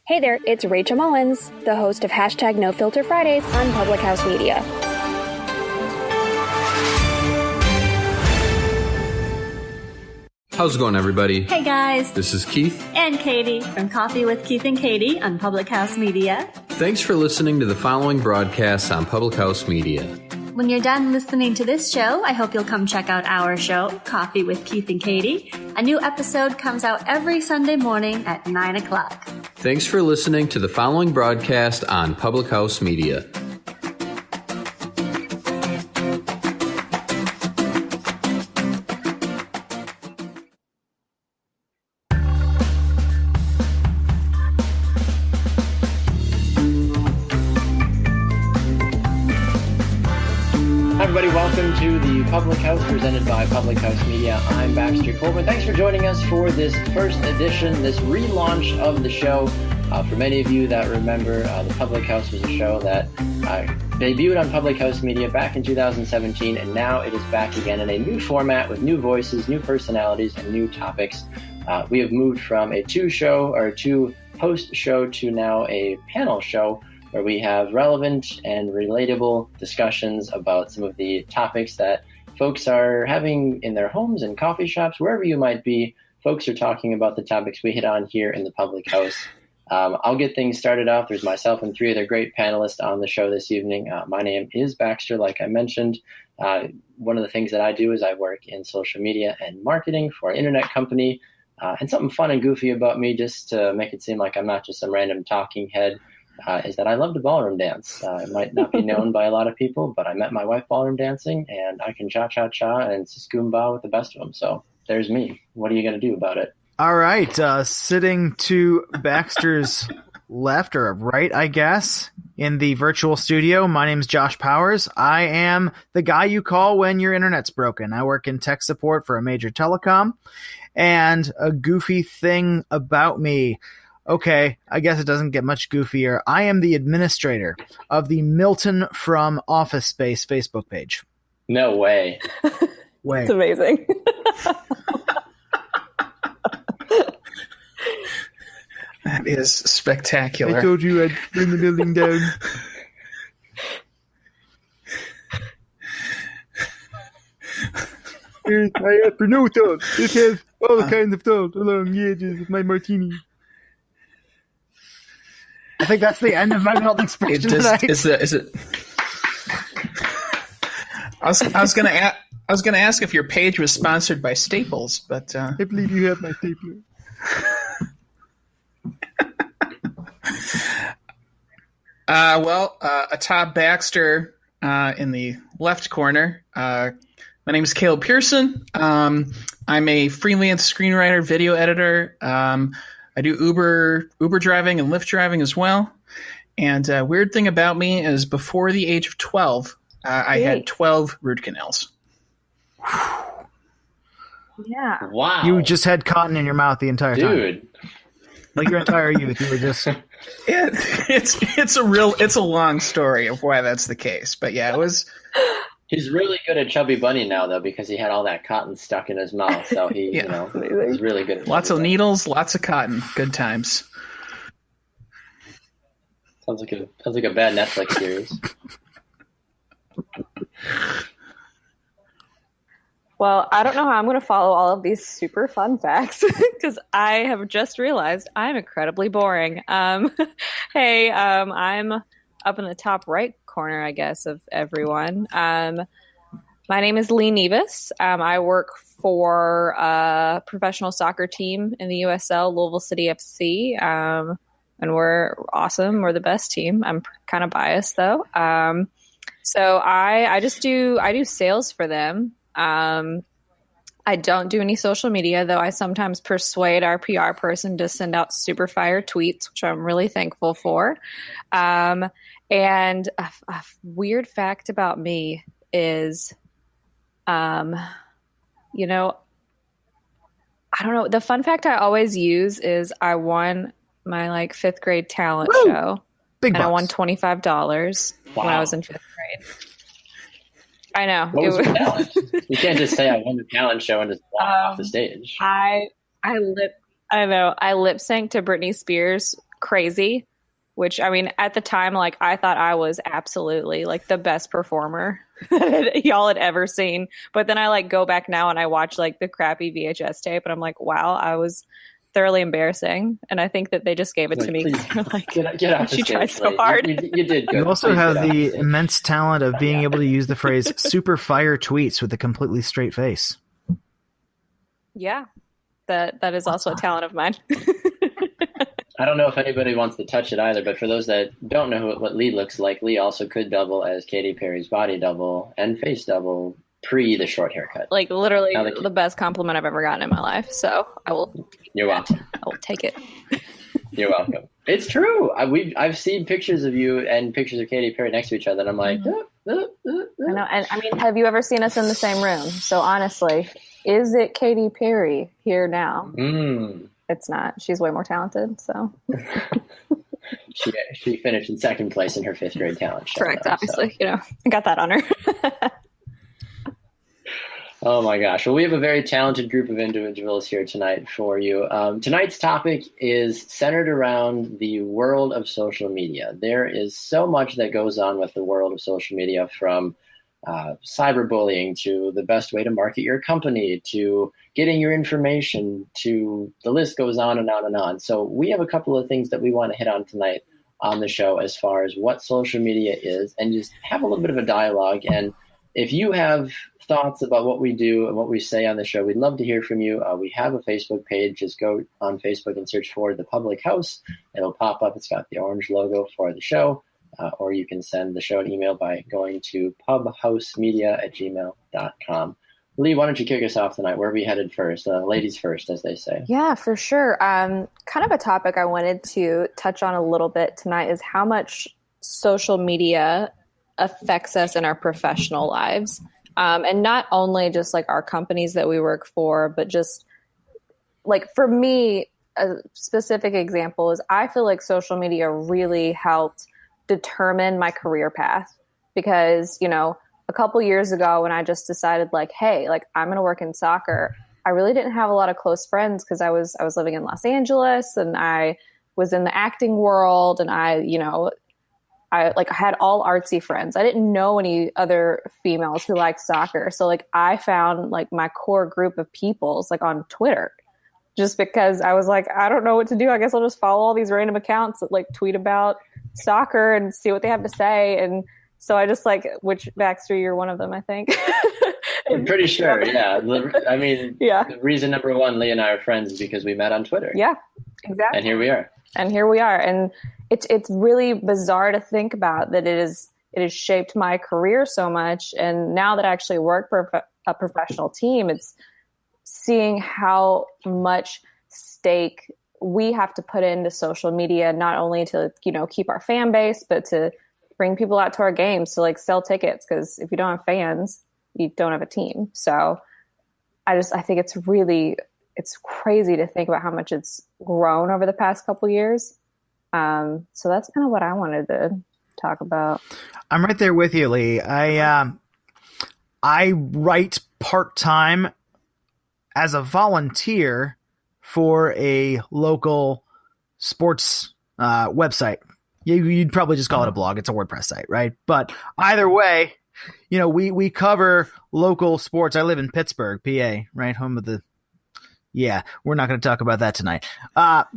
Hey there, it's Rachel Mullins, the host of Hashtag No Filter Fridays on Public House Media. How's it going, everybody? Hey guys, This is Keith. and Katie from Coffee with Keith and Katie on Public House Media. Thanks for listening to the following broadcasts on Public House Media. When you're done listening to this show, I hope you'll come check out our show, Coffee with Keith and Katie. A new episode comes out every Sunday morning at 9 o'clock. Thanks for listening to the following broadcast on Public House Media. Everybody, welcome to the Public House presented by Public House Media. I'm Baxter Coleman. Thanks for joining us for this first edition, this relaunch of the show. For many of you that remember, the Public House was a show that debuted on Public House Media back in 2017, and now it is back again in a new format with new voices, new personalities, and new topics. We have moved from a two-host show to now a panel show, where we have relevant and relatable discussions about some of the topics that folks are having in their homes and coffee shops, wherever you might be. Folks are talking about the topics we hit on here in the Public House. I'll get things started off. There's myself and three other great panelists on the show this evening. My name is Baxter, like I mentioned. One of the things that I do is I work in social media and marketing for an internet company. And something fun and goofy about me, just to make it seem like I'm not just some random talking head, is that I love to ballroom dance. It might not be known by a lot of people, but I met my wife ballroom dancing, and I can cha-cha-cha and siskumba with the best of them. So there's me. What are you going to do about it? All right. Sitting to Baxter's left or right, I guess, in the virtual studio, my name is Josh Powers. I am the guy you call when your internet's broken. I work in tech support for a major telecom, and a goofy thing about me. Okay, I guess it doesn't get much goofier. I am the administrator of the Milton from Office Space Facebook page. No way. It's amazing. That is spectacular. I told you I'd bring the building down. Here's my afternoon thought. It has all kinds of thought along the edges of my martini. I think that's the end of my melt expression tonight. Is it? I was gonna ask if your page was sponsored by Staples, but I believe you have my stapler. Atop Baxter in the left corner. My name is Caleb Pearson. I'm a freelance screenwriter, video editor. I do Uber driving and Lyft driving as well. And weird thing about me is before the age of 12, I had 12 root canals. Yeah. Wow. You just had cotton in your mouth the entire time. Dude. Like your entire youth. You were just... It's a long story of why that's the case. But yeah, it was... He's really good at Chubby Bunny now, though, because he had all that cotton stuck in his mouth. So he, he's really good at lots of Chubby Bunny. needles, lots of cotton. Good times. Sounds like a bad Netflix series. Well, I don't know how I'm going to follow all of these super fun facts because I have just realized I'm incredibly boring. Hey, I'm up in the top right corner, I guess, of everyone. My name is Lee Nevis. I work for a professional soccer team in the USL, Louisville City FC, and we're awesome. We're the best team. I'm kind of biased, though. So I do sales for them. I don't do any social media, though I sometimes persuade our PR person to send out super fire tweets, which I'm really thankful for. And a weird fact about me is, I don't know. The fun fact I always use is I won my fifth grade talent show. Big bucks. I won $25 when I was in fifth grade. I know. What was your talent? You can't just say I won the talent show and just walk off the stage. I lip synced to Britney Spears' crazy, which, I mean, at the time, like, I thought I was absolutely like the best performer that y'all had ever seen. But then I like go back now and I watch like the crappy VHS tape and I'm like, wow, I was thoroughly embarrassing. And I think that they just gave it to me because they're like, get off the she stage, tried so lady. hard. You did good. You also Please have get off the stage. immense talent of being able to use the phrase super fire tweets with a completely straight face. Yeah, that is also a talent of mine. I don't know if anybody wants to touch it either, but for those that don't know what Lee looks like, Lee also could double as Katy Perry's body double and face double pre the short haircut. Like literally the best compliment I've ever gotten in my life. So I will. You're welcome. I will take it. You're welcome. It's true. I've seen pictures of you and pictures of Katy Perry next to each other, and I'm like, I know. And I mean, have you ever seen us in the same room? So honestly, is it Katy Perry here now? It's not. She's way more talented. So she finished in second place in her 5th grade talent show. correct. Now, obviously, I got that on her. Oh my gosh. Well, we have a very talented group of individuals here tonight for you. Tonight's topic is centered around the world of social media. There is so much that goes on with the world of social media, from cyberbullying to the best way to market your company to getting your information to the list goes on and on and on. So we have a couple of things that we want to hit on tonight on the show as far as what social media is, and just have a little bit of a dialogue. And if you have thoughts about what we do and what we say on the show, we'd love to hear from you. We have a Facebook page. Just go on Facebook and search for The Public House. It'll pop up. It's got the orange logo for the show. Or you can send the show an email by going to pubhousemedia@gmail.com. Lee, why don't you kick us off tonight? Where are we headed first? Ladies first, as they say. Yeah, for sure. Kind of a topic I wanted to touch on a little bit tonight is how much social media affects us in our professional lives. And not only just like our companies that we work for, but just like for me, a specific example is I feel like social media really helped determine my career path because, a couple years ago when I just decided like, hey, like I'm going to work in soccer, I really didn't have a lot of close friends because I was living in Los Angeles and I was in the acting world and I had all artsy friends. I didn't know any other females who liked soccer. So like I found like my core group of peoples like on Twitter just because I was like, I don't know what to do. I guess I'll just follow all these random accounts that like tweet about soccer and see what they have to say. And so I just which Baxter, you're one of them, I think. I'm pretty sure. Yeah. I mean, yeah. The reason number one, Lee and I are friends is because we met on Twitter. Yeah, exactly. And here we are. And it's really bizarre to think about that it has shaped my career so much. And now that I actually work for a professional team, it's seeing how much stake we have to put into social media, not only to, keep our fan base, but to bring people out to our games to like sell tickets. Because if you don't have fans, you don't have a team. So I think it's crazy to think about how much it's grown over the past couple years. So that's kind of what I wanted to talk about. I'm right there with you, Lee. I write part-time as a volunteer for a local sports website. You'd probably just call it a blog. It's a WordPress site, right? But either way, we cover local sports. I live in Pittsburgh, PA, right? Home of the... Yeah, we're not going to talk about that tonight. But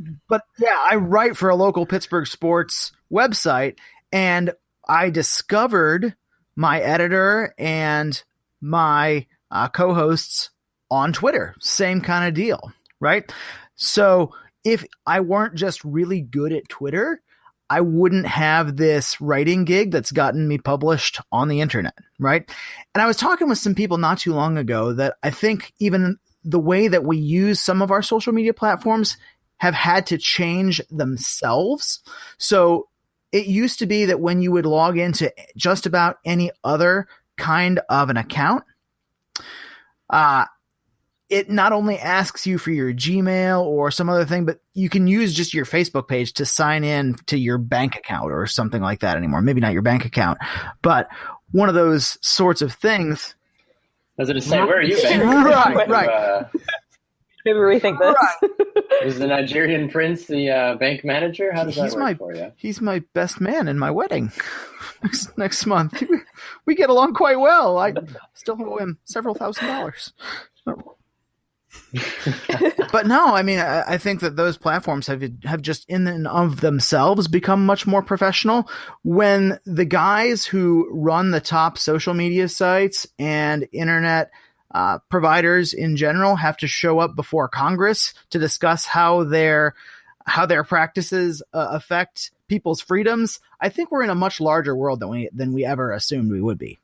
yeah, I write for a local Pittsburgh sports website, and I discovered my editor and my co-hosts on Twitter. Same kind of deal, right? So if I weren't just really good at Twitter, I wouldn't have this writing gig that's gotten me published on the internet, right? And I was talking with some people not too long ago that I think even the way that we use some of our social media platforms have had to change themselves. So it used to be that when you would log into just about any other kind of an account, it not only asks you for your Gmail or some other thing, but you can use just your Facebook page to sign in to your bank account or something like that anymore. Maybe not your bank account, but one of those sorts of things. I was going to say, where are you, Ben? Right. maybe rethink this. Was the Nigerian prince the bank manager? How does that work for you? He's my best man in my wedding next month. We get along quite well. I still owe him several $1,000s. But no, I mean, I think that those platforms have just in and of themselves become much more professional. When the guys who run the top social media sites and internet providers in general have to show up before Congress to discuss how their practices affect people's freedoms, I think we're in a much larger world than we ever assumed we would be.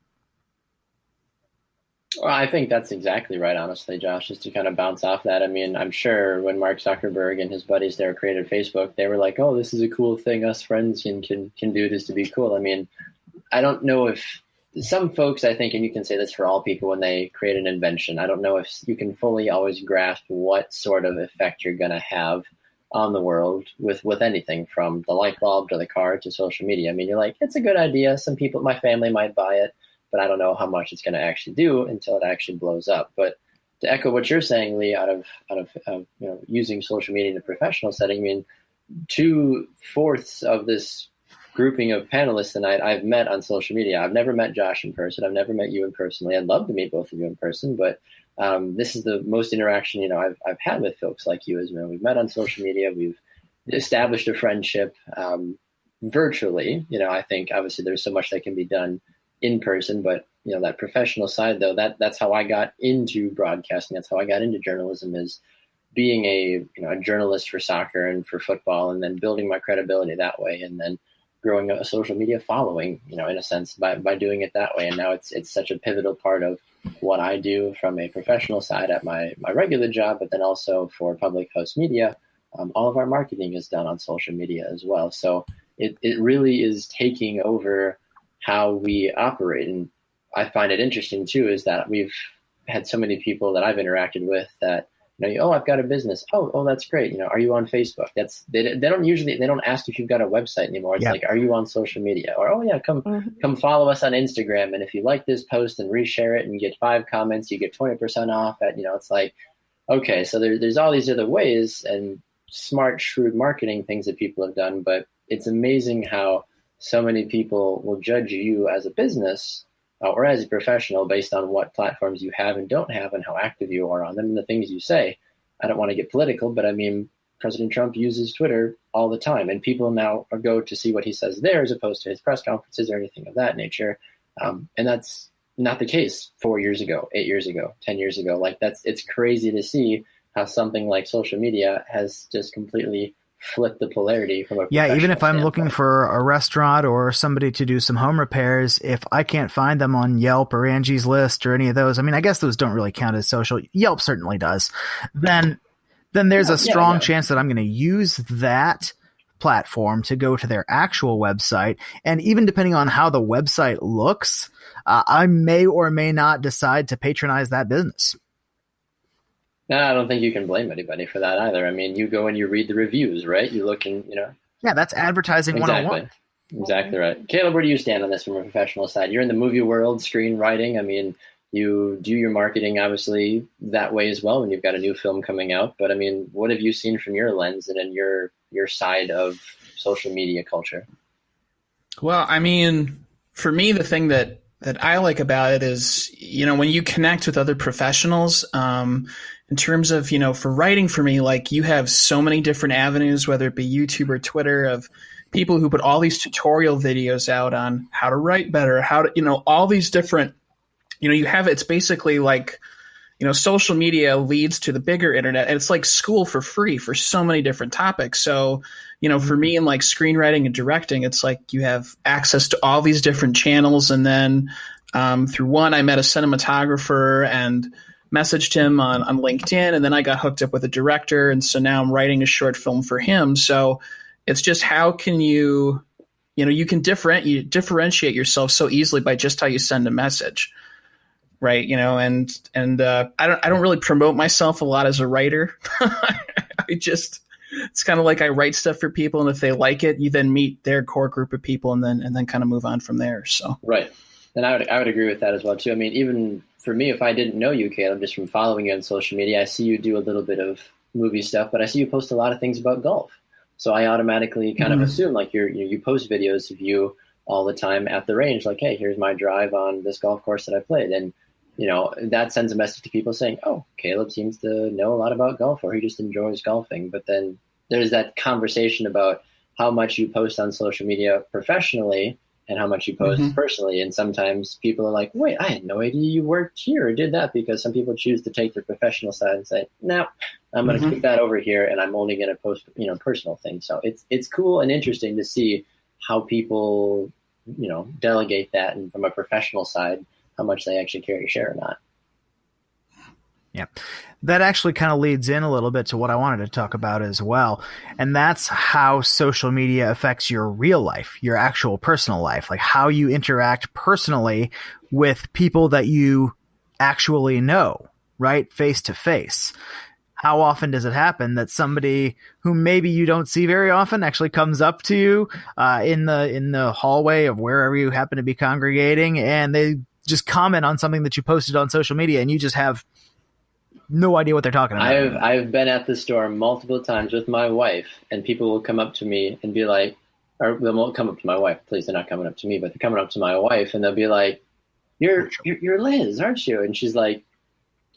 Well, I think that's exactly right, honestly, Josh, just to kind of bounce off that. I mean, I'm sure when Mark Zuckerberg and his buddies there created Facebook, they were like, oh, this is a cool thing us friends can do this to be cool. I mean, I don't know if some folks, I think, and you can say this for all people when they create an invention, I don't know if you can fully always grasp what sort of effect you're going to have on the world with anything from the light bulb to the car to social media. I mean, you're like, it's a good idea. Some people, my family might buy it, but I don't know how much it's going to actually do until it actually blows up. But to echo what you're saying, Lee, out of using social media in a professional setting, I mean, 2/4 of this grouping of panelists tonight I've met on social media. I've never met Josh in person. I've never met you in personally. I'd love to meet both of you in person, but this is the most interaction I've had with folks like you. As we've met on social media, we've established a friendship virtually. I think obviously there's so much that can be done in person, but that professional side, though, that's how I got into broadcasting. That's how I got into journalism, is being a journalist for soccer and for football, and then building my credibility that way, and then growing a social media following, in a sense, by doing it that way. And now it's such a pivotal part of what I do from a professional side at my regular job, but then also for Public House Media. All of our marketing is done on social media as well. So it really is taking over how we operate. And I find it interesting too, is that we've had so many people that I've interacted with that, oh, I've got a business. Oh, that's great. Are you on Facebook? They don't ask if you've got a website anymore. It's like, are you on social media? Or, oh yeah, come follow us on Instagram. And if you like this post and reshare it and you get 5 comments, you get 20% off at, it's like, okay, so there's all these other ways and smart, shrewd marketing things that people have done. But it's amazing how so many people will judge you as a business or as a professional based on what platforms you have and don't have and how active you are on them and the things you say. I don't want to get political, but I mean, President Trump uses Twitter all the time, and people now go to see what he says there as opposed to his press conferences or anything of that nature. And that's not the case 4 years ago, 8 years ago, 10 years ago. It's crazy to see how something like social media has just completely flip the polarity from a even if I'm standpoint. looking for a restaurant or somebody to do some home repairs, if I can't find them on Yelp or Angie's List or any of those, I mean, I guess those don't really count as social. Yelp certainly does. Then there's a strong chance that I'm going to use that platform to go to their actual website. And even depending on how the website looks, I may or may not decide to patronize that business. No, I don't think you can blame anybody for that either. I mean, you go and you read the reviews, right? You look and, Yeah, that's advertising 101. Exactly right. Caleb, where do you stand on this from a professional side? You're in the movie world, screenwriting. I mean, you do your marketing, obviously, that way as well when you've got a new film coming out. But, I mean, what have you seen from your lens and in your side of social media culture? Well, I mean, for me, the thing that I like about it is, when you connect with other professionals, in terms of, for writing for me, like you have so many different avenues, whether it be YouTube or Twitter, of people who put all these tutorial videos out on how to write better, how to, all these different, you have, it's basically like, social media leads to the bigger internet, and it's like school for free for so many different topics. So, for me in like screenwriting and directing, it's like you have access to all these different channels. And then through one, I met a cinematographer and messaged him on LinkedIn, and then I got hooked up with a director, and so now I'm writing a short film for him. So it's just, how can you can differentiate yourself so easily by just how you send a message, right? And I don't really promote myself a lot as a writer. It's kind of like I write stuff for people, and if they like it, you then meet their core group of people, and then kind of move on from there. So right. And I would agree with that as well too. I mean, even for me, if I didn't know you, Caleb, just from following you on social media, I see you do a little bit of movie stuff, but I see you post a lot of things about golf. So I automatically kind of assume like you post videos of you all the time at the range, like, hey, here's my drive on this golf course that I played. And, that sends a message to people saying, oh, Caleb seems to know a lot about golf, or he just enjoys golfing. But then there's that conversation about how much you post on social media professionally and how much you post personally. And sometimes people are like, wait, I had no idea you worked here or did that, because some people choose to take their professional side and say, no, I'm going to keep that over here, and I'm only going to post, personal things. So it's cool and interesting to see how people, delegate that, and from a professional side, how much they actually care to share or not. Yeah. That actually kind of leads in a little bit to what I wanted to talk about as well. And that's how social media affects your real life, your actual personal life, like how you interact personally with people that you actually know, right? Face to face. How often does it happen that somebody who maybe you don't see very often actually comes up to you in the hallway of wherever you happen to be congregating, and they just comment on something that you posted on social media, and you just have no idea what they're talking about? I've been at the store multiple times with my wife, and people will come up to me and be like, or they won't come up to my wife. Please, they're not coming up to me, but they're coming up to my wife, and they'll be like, "You're Liz, aren't you?" And she's like,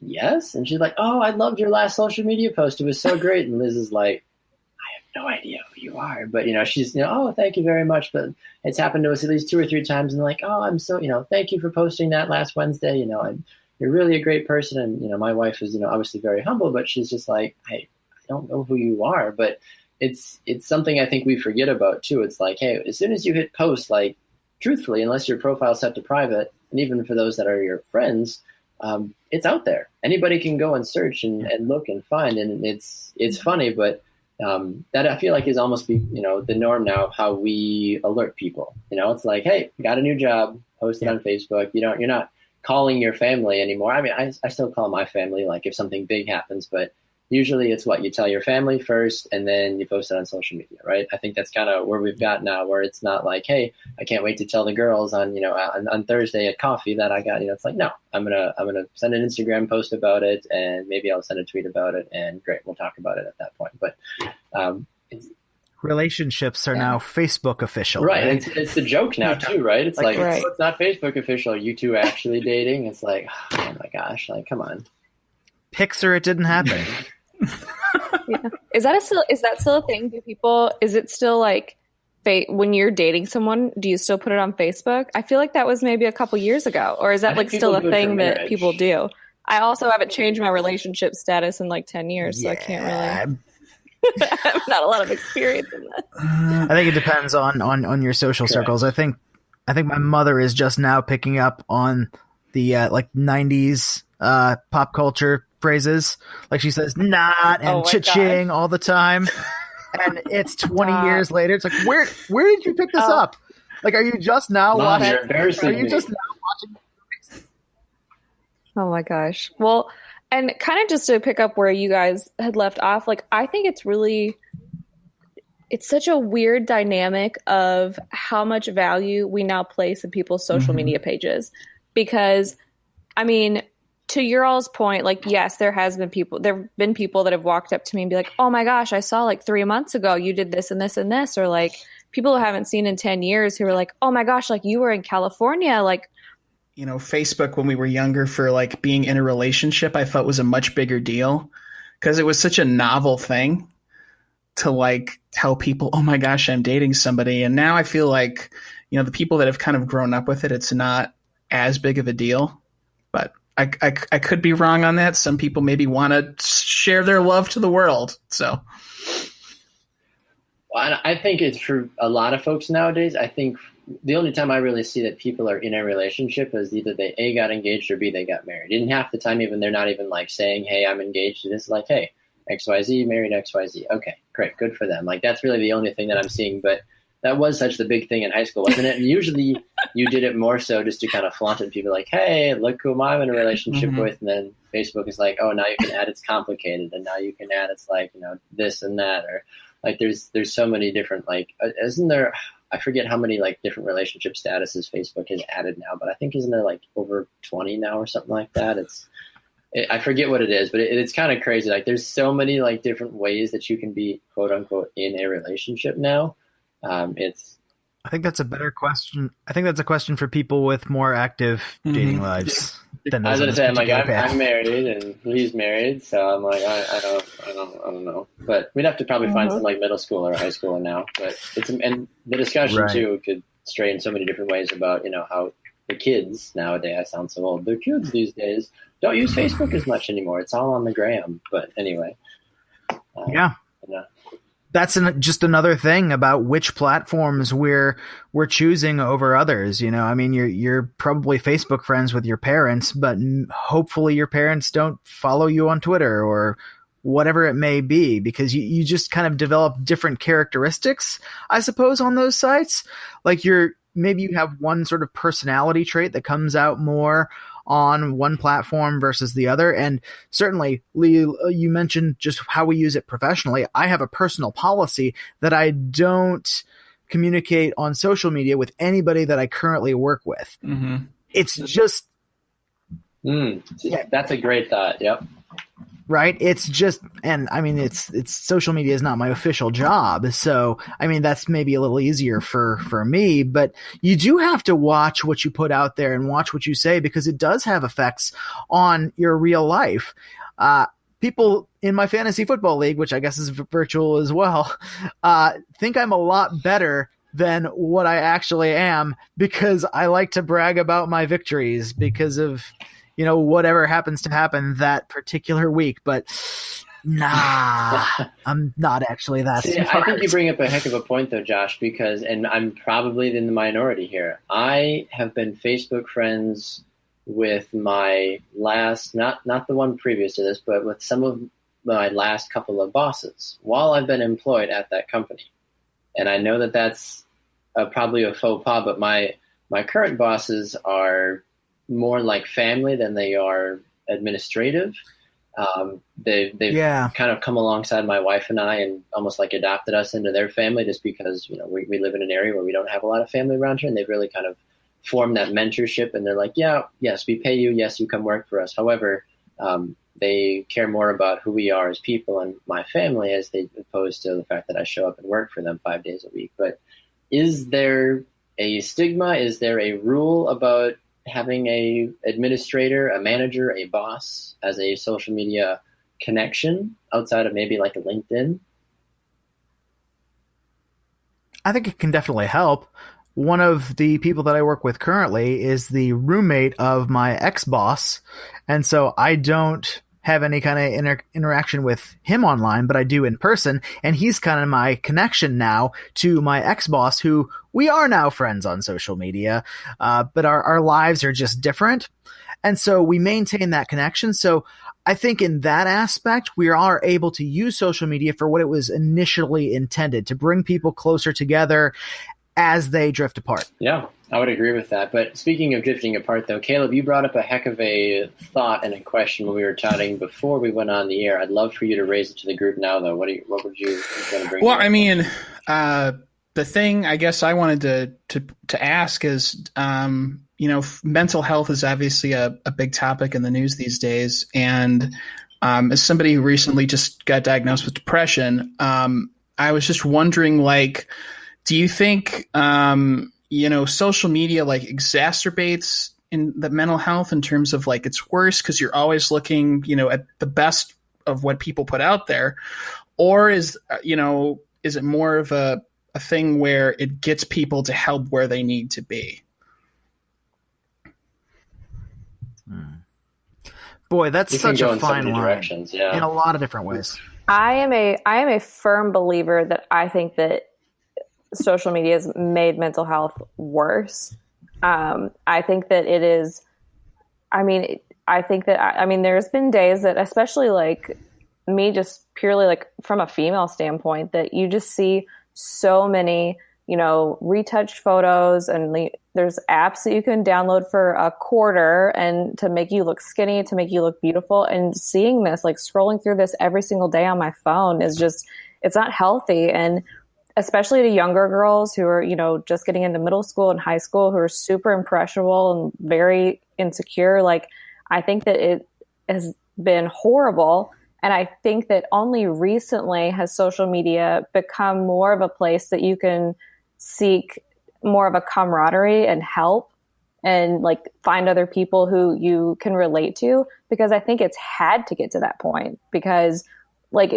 "Yes." And she's like, "Oh, I loved your last social media post. It was so great." And Liz is like, "I have no idea who you are," but she's "Oh, thank you very much." But it's happened to us at least 2 or 3 times, and they're like, "Oh, I'm so thank you for posting that last Wednesday. You're really a great person." And my wife is obviously very humble, but she's just like, I don't know who you are. But it's something I think we forget about too. It's like, hey, as soon as you hit post, like, truthfully, unless your profile's set to private, and even for those that are your friends, it's out there. Anybody can go and search and look and find, and it's funny, but that I feel like is almost the norm now of how we alert people. It's like, hey, got a new job, post it on Facebook. You're not calling your family anymore. I mean, I still call my family, like, if something big happens, but usually it's what you tell your family first, and then you post it on social media, right? I think that's kind of where we've got now, where it's not like, hey, I can't wait to tell the girls on on Thursday at coffee that I got. It's like, no, I'm gonna send an Instagram post about it, and maybe I'll send a tweet about it, and great, we'll talk about it at that point. But relationships are now Facebook official, right? It's the joke now too, right? It's like it's not Facebook official. Are you two actually dating? It's like, oh my gosh, like, come on. Pixar, it didn't happen. Yeah. Is that still a thing? Is it still like when you're dating someone, do you still put it on Facebook? I feel like that was maybe a couple years ago, or is that like still a thing that people do? I also haven't changed my relationship status in like 10 years, so I can't really. I have not a lot of experience in that. I think it depends on your social circles. I think my mother is just now picking up on the like 90s pop culture phrases. Like, she says "not" and "cha-ching" all the time, and it's 20 years later. It's like, where did you pick this up? Like, are you just now watching? Are you just now watching? Oh my gosh. Well, and kind of just to pick up where you guys had left off, like, I think it's such a weird dynamic of how much value we now place in people's social media pages. Because, I mean, to your all's point, like, yes, there have been people that have walked up to me and be like, oh my gosh, I saw like 3 months ago you did this and this and this, or like people who I haven't seen in 10 years who were like, oh my gosh, like, you were in California, like. Facebook, when we were younger, for like being in a relationship, I felt was a much bigger deal, because it was such a novel thing to like tell people, oh my gosh, I'm dating somebody. And now I feel like, the people that have kind of grown up with it, it's not as big of a deal. But I could be wrong on that. Some people maybe want to share their love to the world. So, well, I think it's for a lot of folks nowadays. I think the only time I really see that people are in a relationship is either they A, got engaged, or B, they got married. And half the time, even they're not even like saying, hey, I'm engaged. It's like, hey, XYZ married XYZ. Okay, great. Good for them. Like, that's really the only thing that I'm seeing. But that was such the big thing in high school, wasn't it? And usually you did it more so just to kind of flaunt it. People like, hey, look who I'm in a relationship with. And then Facebook is like, oh, now you can add it's complicated. And now you can add it's like, this and that. Or like there's so many different, like, isn't there, I forget how many like different relationship statuses Facebook has added now, but I think isn't there like over 20 now or something like that? I forget what it is, but it's kind of crazy. Like there's so many like different ways that you can be quote unquote in a relationship now. I think that's a better question. I think that's a question for people with more active dating lives than I those. was gonna say, I'm like, path. I'm married and he's married, so I'm like, I don't know. But we'd have to probably find some like middle school or high schooler now. But and the discussion too could stray in so many different ways about how the kids nowadays. I sound so old. The kids these days don't use Facebook as much anymore. It's all on the gram. But anyway, yeah. That's just another thing about which platforms we're choosing over others. I mean, you're probably Facebook friends with your parents, but hopefully your parents don't follow you on Twitter or whatever it may be, because you just kind of develop different characteristics, I suppose, on those sites. Like maybe you have one sort of personality trait that comes out more on one platform versus the other. And certainly, Lee, you mentioned just how we use it professionally. I have a personal policy that I don't communicate on social media with anybody that I currently work with. Mm-hmm. It's just... That's a great thought. Yep. Right. It's just, and I mean, it's social media is not my official job. So, I mean, that's maybe a little easier for me, but you do have to watch what you put out there and watch what you say, because it does have effects on your real life. People in my fantasy football league, which I guess is virtual as well, think I'm a lot better than what I actually am, because I like to brag about my victories because of, whatever happens to happen that particular week. But nah, I'm not actually that smart. I think you bring up a heck of a point though, Josh, because, and I'm probably in the minority here, I have been Facebook friends with my last, not the one previous to this, but with some of my last couple of bosses while I've been employed at that company. And I know that that's probably a faux pas, but my current bosses are more like family than they are administrative. They've kind of come alongside my wife and I and almost like adopted us into their family, just because, we live in an area where we don't have a lot of family around here, and they've really kind of formed that mentorship. And they're like, yes, we pay you. Yes, you come work for us. However, they care more about who we are as people and my family, as opposed to the fact that I show up and work for them 5 days a week. But is there a stigma? Is there a rule about having a administrator, a manager, a boss as a social media connection outside of maybe like a LinkedIn? I think it can definitely help. One of the people that I work with currently is the roommate of my ex-boss, and so I don't have any kind of interaction with him online, but I do in person, and he's kind of my connection now to my ex-boss, who we are now friends on social media, but our lives are just different, and so we maintain that connection. So I think in that aspect, we are able to use social media for what it was initially intended, to bring people closer together as they drift apart. Yeah, I would agree with that. But speaking of drifting apart, though, Caleb, you brought up a heck of a thought and a question when we were chatting before we went on the air. I'd love for you to raise it to the group now, though. What would you want to bring? Well, I mean, the thing I guess I wanted to ask is, mental health is obviously a big topic in the news these days, and as somebody who recently just got diagnosed with depression, I was just wondering, like, do you think, social media like exacerbates in the mental health in terms of like it's worse because you're always looking, at the best of what people put out there, or is it more of a thing where it gets people to help where they need to be? Boy, that's such a fine line in a lot of different ways. I am a firm believer that I think that social media has made mental health worse. I think that it is, there's been days that, especially like me, just purely like from a female standpoint, that you just see so many, retouched photos, and there's apps that you can download for $0.25 and to make you look skinny, to make you look beautiful. And seeing this, like scrolling through this every single day on my phone is just, it's not healthy. And especially to younger girls who are, just getting into middle school and high school, who are super impressionable and very insecure. Like, I think that it has been horrible. And I think that only recently has social media become more of a place that you can seek more of a camaraderie and help and like find other people who you can relate to, because I think it's had to get to that point, because like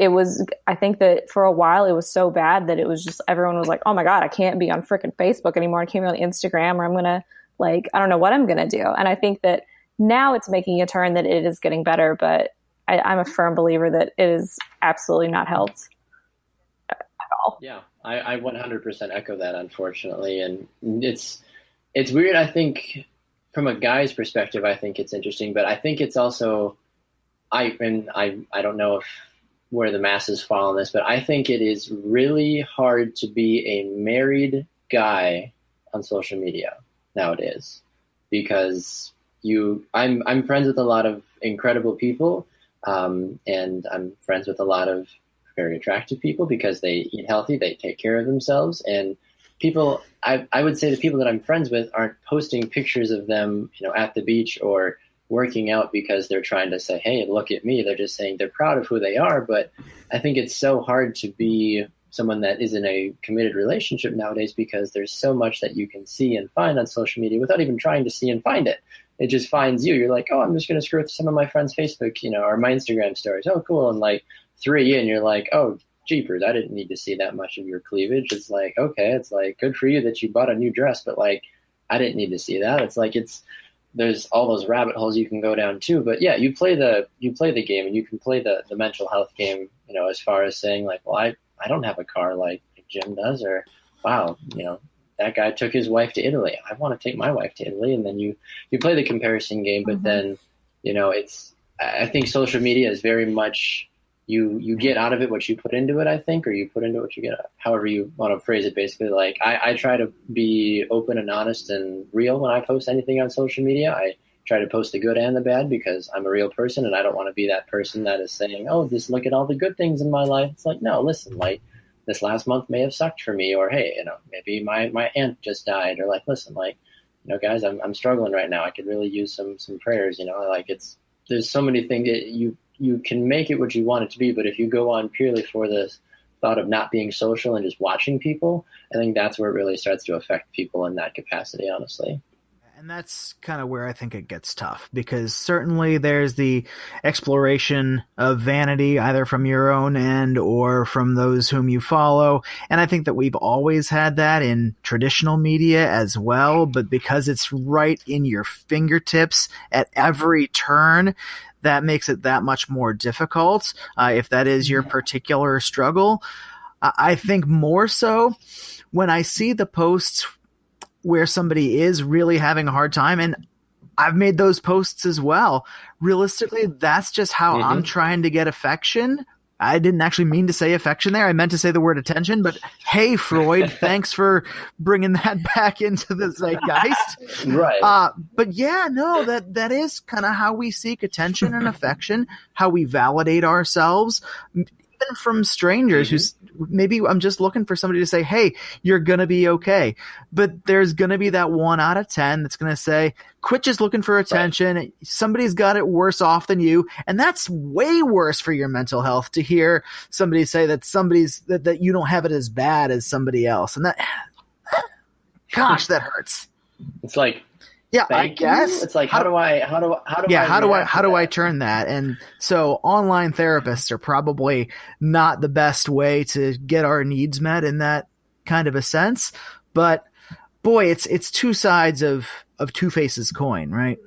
I think that for a while it was so bad that it was just, everyone was like, oh my God, I can't be on freaking Facebook anymore. I can't be on Instagram, or I'm going to I don't know what I'm going to do. And I think that now it's making a turn that it is getting better, but I'm a firm believer that it is absolutely not helped at all. Yeah, I 100% echo that, unfortunately. And it's weird. I think from a guy's perspective, I think it's interesting, but I think it's also, I don't know if where the masses fall on this, but I think it is really hard to be a married guy on social media nowadays, because I'm friends with a lot of incredible people, and I'm friends with a lot of very attractive people because they eat healthy, they take care of themselves, and people, I would say the people that I'm friends with aren't posting pictures of them, at the beach or working out because they're trying to say, hey, look at me. They're just saying they're proud of who they are. But I think it's so hard to be someone that is in a committed relationship nowadays, because there's so much that you can see and find on social media without even trying to see and find it. It just finds you. You're like, oh, I'm just going to scroll through some of my friends' Facebook, or my Instagram stories. Oh, cool. And like 3 in, you're like, oh, jeepers, I didn't need to see that much of your cleavage. It's like, okay, it's like, good for you that you bought a new dress, but like, I didn't need to see that. It's like, there's all those rabbit holes you can go down too. But yeah, you play the game, and you can play the mental health game, as far as saying like, well, I don't have a car like Jim does, or wow, that guy took his wife to Italy. I want to take my wife to Italy. And then you play the comparison game, but then, I think social media is very much, you get out of it what you put into it, I think, or you put into what you get, however you want to phrase it. Basically, like I try to be open and honest and real when I post anything on social media. I try to post the good and the bad, because I'm a real person, and I don't want to be that person that is saying, oh, just look at all the good things in my life. It's like, no, listen, like this last month may have sucked for me, or hey, maybe my aunt just died, or like, listen, like, guys, I'm struggling right now. I could really use some prayers, like there's so many things that you can make it what you want it to be, but if you go on purely for this thought of not being social and just watching people, I think that's where it really starts to affect people in that capacity, honestly. And that's kind of where I think it gets tough, because certainly there's the exploration of vanity, either from your own end or from those whom you follow. And I think that we've always had that in traditional media as well, but because it's right in your fingertips at every turn, that makes it that much more difficult, if that is your particular struggle. I think more so when I see the posts where somebody is really having a hard time, and I've made those posts as well. Realistically, that's just how I'm trying to get affection. I didn't actually mean to say affection there. I meant to say the word attention, but hey, Freud, thanks for bringing that back into the zeitgeist. Right. But yeah, no, that is kind of how we seek attention and affection, how we validate ourselves, even from strangers who's maybe I'm just looking for somebody to say, hey, you're going to be okay. But there's going to be that 1 out of 10 that's going to say, quit just looking for attention. Right. Somebody's got it worse off than you. And that's way worse for your mental health to hear somebody say that that you don't have it as bad as somebody else. And gosh, that hurts. It's like, yeah, I guess it's like, how do I turn that? And so online therapists are probably not the best way to get our needs met in that kind of a sense. But boy, it's two sides of two faces coin, right?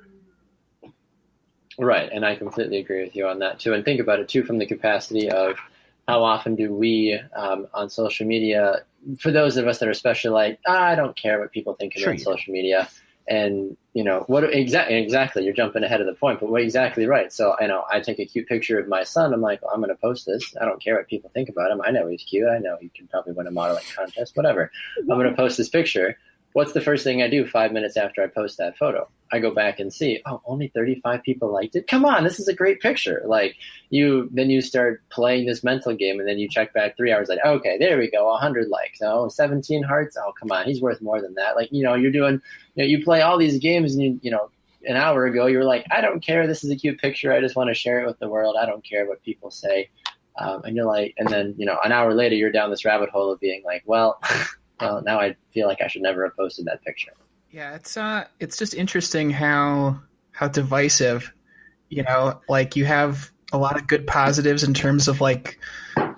Right. And I completely agree with you on that too. And think about it too, from the capacity of how often do we, on social media, for those of us that are especially like, I don't care what people think of me on social media. And, what exactly, you're jumping ahead of the point, but what exactly right. So I take a cute picture of my son. I'm like, well, I'm going to post this. I don't care what people think about him. I know he's cute. I know he can probably win a modeling contest, whatever. I'm going to post this picture. What's the first thing I do 5 minutes after I post that photo? I go back and see, oh, only 35 people liked it. Come on, this is a great picture. Like then you start playing this mental game, and then you check back 3 hours later. Okay, there we go, 100 likes. Oh, 17 hearts. Oh, come on, he's worth more than that. Like, you're doing, you play all these games, and an hour ago you were like, I don't care. This is a cute picture. I just want to share it with the world. I don't care what people say. And you're like, and then an hour later you're down this rabbit hole of being like, well, now I feel like I should never have posted that picture. Yeah, it's just interesting how divisive, like you have a lot of good positives in terms of like,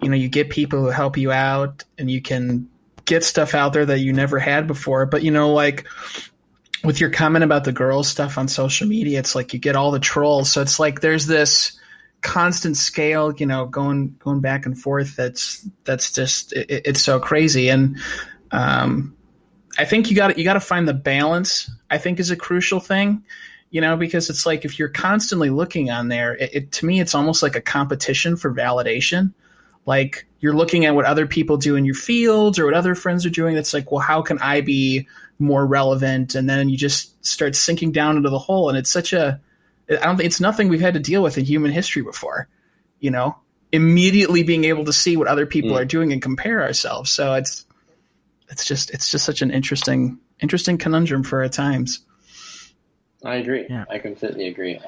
you get people who help you out and you can get stuff out there that you never had before. But like with your comment about the girls stuff on social media, it's like you get all the trolls. So it's like there's this constant scale, going back and forth. That's just it's so crazy. And I think you got to find the balance, I think, is a crucial thing, because it's like if you're constantly looking on there, to me, it's almost like a competition for validation. Like you're looking at what other people do in your fields or what other friends are doing. That's like, well, how can I be more relevant? And then you just start sinking down into the hole. And it's it's nothing we've had to deal with in human history before, immediately being able to see what other people are doing and compare ourselves. So it's just such an interesting conundrum for our times. I agree. Yeah. I completely agree.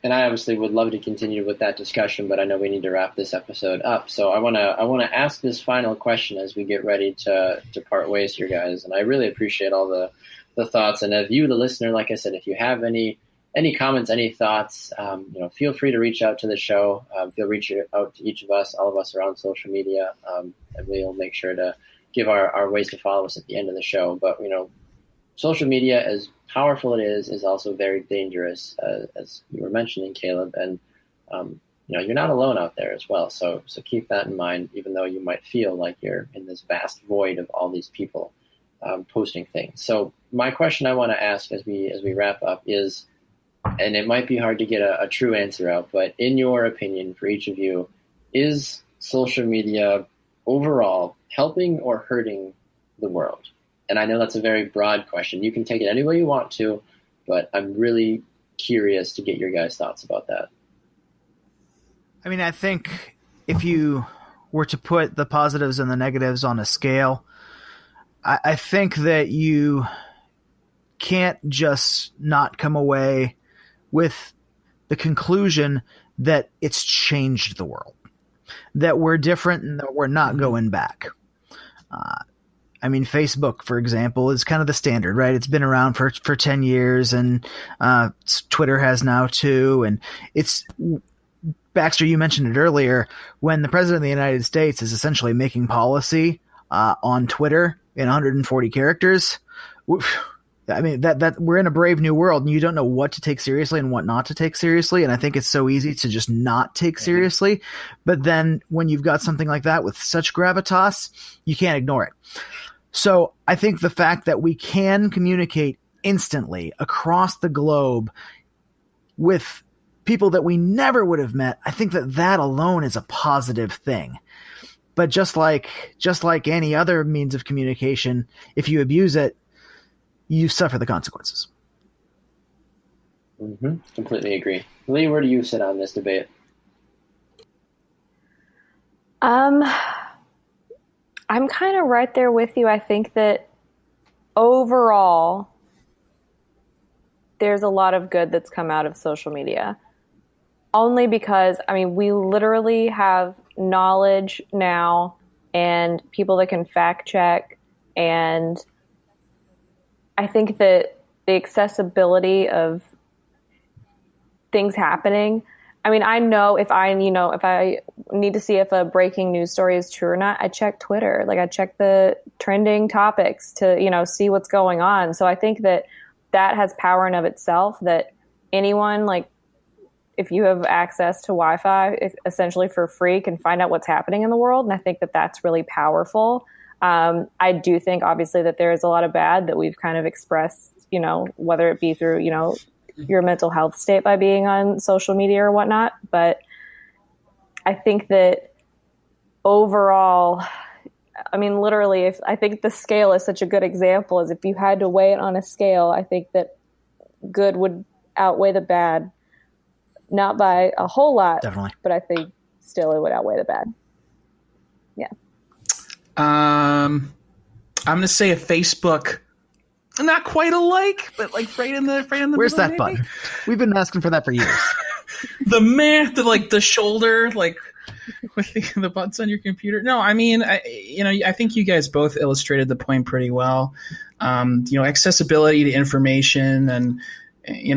And I obviously would love to continue with that discussion, but I know we need to wrap this episode up. So I want to ask this final question as we get ready to part ways here, guys. And I really appreciate all the thoughts. And if you, the listener, like I said, if you have any comments, any thoughts, feel free to reach out to the show. Feel reach out to each of us. All of us are on social media, and we'll make sure to give our ways to follow us at the end of the show. But, social media, as powerful it is also very dangerous, as you were mentioning, Caleb. And, you're not alone out there as well. So keep that in mind, even though you might feel like you're in this vast void of all these people posting things. So my question I want to ask as we wrap up is, and it might be hard to get a true answer out, but in your opinion, for each of you, is social media overall helping or hurting the world? And I know that's a very broad question. You can take it any way you want to, but I'm really curious to get your guys' thoughts about that. I mean, I think if you were to put the positives and the negatives on a scale, I think that you can't just not come away with the conclusion that it's changed the world, that we're different and that we're not going back. I mean, Facebook, for example, is kind of the standard, right? It's been around for 10 years, and Twitter has now too. And it's, Baxter, you mentioned it earlier, when the president of the United States is essentially making policy on Twitter in 140 characters. I mean, that we're in a brave new world, and you don't know what to take seriously and what not to take seriously. And I think it's so easy to just not take seriously. But then when you've got something like that with such gravitas, you can't ignore it. So I think the fact that we can communicate instantly across the globe with people that we never would have met, I think that alone is a positive thing. But just like any other means of communication, if you abuse it, you suffer the consequences. Mm-hmm. Completely agree. Lee, where do you sit on this debate? I'm kind of right there with you. I think that overall, there's a lot of good that's come out of social media. Only because, I mean, we literally have knowledge now and people that can fact check. And I think that the accessibility of things happening, I mean, I know if I need to see if a breaking news story is true or not, I check Twitter. Like, I check the trending topics to, see what's going on. So I think that has power in of itself, that anyone, like, if you have access to Wi-Fi, essentially for free, can find out what's happening in the world. And I think that that's really powerful. I do think, obviously, that there is a lot of bad that we've kind of expressed, whether it be through, your mental health state by being on social media or whatnot. But I think that overall, I mean, literally, I think the scale is such a good example, is if you had to weigh it on a scale, I think that good would outweigh the bad. Not by a whole lot, Definitely. but I think still it would outweigh the bad. Yeah. I'm gonna say a Facebook, not quite a like, but like right in the Where's middle, that maybe? button? We've been asking for that for years. the shoulder, like with the buttons on your computer. No, I mean, I think you guys both illustrated the point pretty well. Accessibility to information, and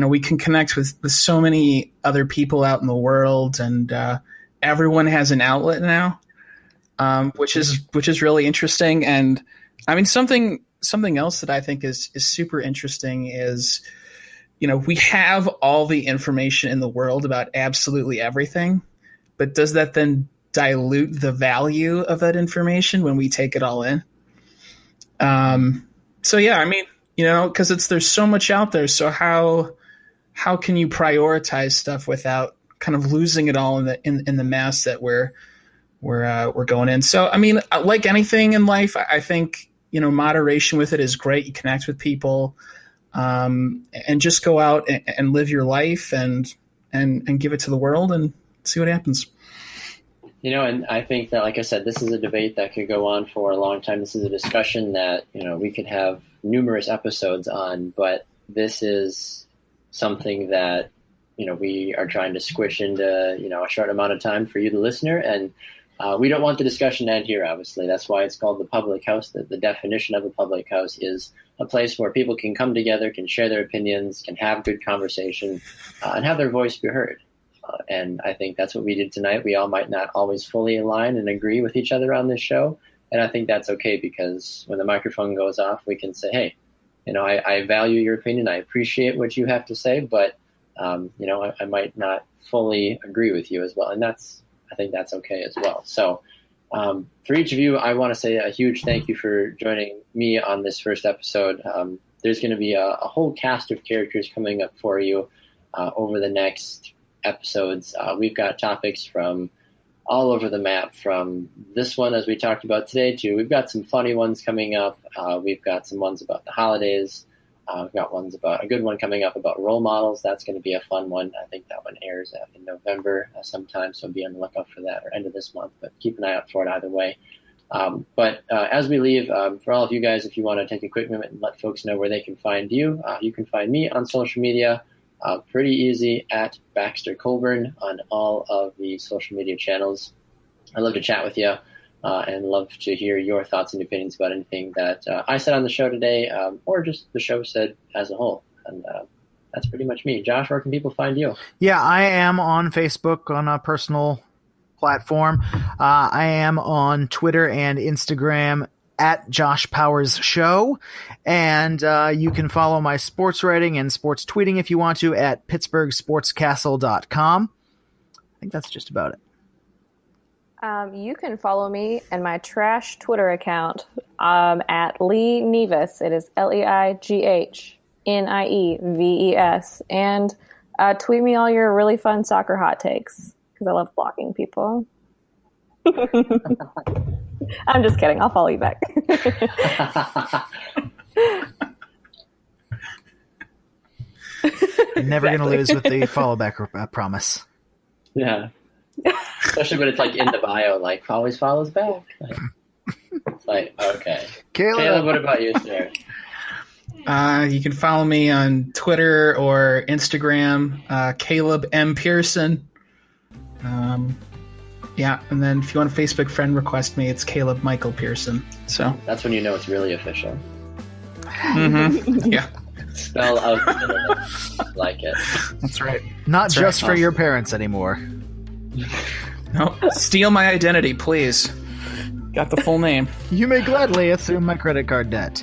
we can connect with so many other people out in the world, and everyone has an outlet now, which is really interesting. And I mean, something else that I think is super interesting is, we have all the information in the world about absolutely everything, but does that then dilute the value of that information when we take it all in? So yeah, I mean, because there's so much out there. So how can you prioritize stuff without kind of losing it all in the mass that we're going in? So I mean, like anything in life, I think moderation with it is great. You connect with people, and just go out and live your life and give it to the world and see what happens. And I think that, like I said, this is a debate that could go on for a long time. This is a discussion that, we could have numerous episodes on, but this is something that, we are trying to squish into, a short amount of time for you, the listener. And we don't want the discussion to end here, obviously. That's why it's called the public house. The definition of a public house is a place where people can come together, can share their opinions, can have good conversation, and have their voice be heard. And I think that's what we did tonight. We all might not always fully align and agree with each other on this show. And I think that's okay, because when the microphone goes off, we can say, hey, I value your opinion. I appreciate what you have to say, but, I might not fully agree with you as well. And I think that's okay as well. So for each of you, I want to say a huge thank you for joining me on this first episode. There's going to be a whole cast of characters coming up for you over the next episodes. We've got topics from all over the map, from this one, as we talked about today, to we've got some funny ones coming up. We've got some ones about the holidays. We've got a good one coming up about role models. That's going to be a fun one. I think that one airs in November sometime, so be on the lookout for that, or end of this month, but keep an eye out for it either way. But as we leave, for all of you guys, if you want to take a quick minute and let folks know where they can find you, you can find me on social media. Pretty easy, at Baxter Colburn on all of the social media channels. I'd love to chat with you and love to hear your thoughts and opinions about anything that I said on the show today, or just the show said as a whole. And that's pretty much me. Josh, where can people find you? Yeah, I am on Facebook on a personal platform. I am on Twitter and Instagram at Josh Powers Show. And you can follow my sports writing and sports tweeting if you want to at pittsburghsportscastle.com. I think that's just about it. You can follow me and my trash Twitter account at Lee Nevis. It is LeighNieves. And tweet me all your really fun soccer hot takes, because I love blocking people. I'm just kidding. I'll follow you back. Never going to lose with the follow back promise. Yeah. Especially when it's like in the bio, like always follows back. It's like, okay. Caleb, what about you, sir? You can follow me on Twitter or Instagram, Caleb M. Pearson. Yeah, and then if you want a Facebook friend request me, it's Caleb Michael Pearson. So that's when you know it's really official. Mm-hmm. Yeah. Spell out like it. That's right. Not just for your parents anymore. No, steal my identity, please. Got the full name. You may gladly assume my credit card debt.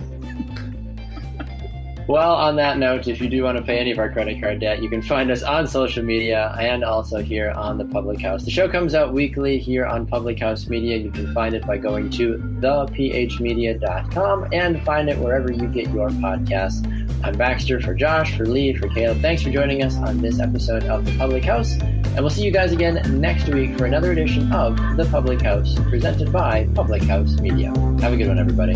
Well, on that note, if you do want to pay any of our credit card debt, you can find us on social media and also here on the Public House. The show comes out weekly here on Public House Media. You can find it by going to thephmedia.com and find it wherever you get your podcasts. I'm Baxter for Josh, for Lee, for Caleb. Thanks for joining us on this episode of the Public House. And we'll see you guys again next week for another edition of the Public House, presented by Public House Media. Have a good one, everybody.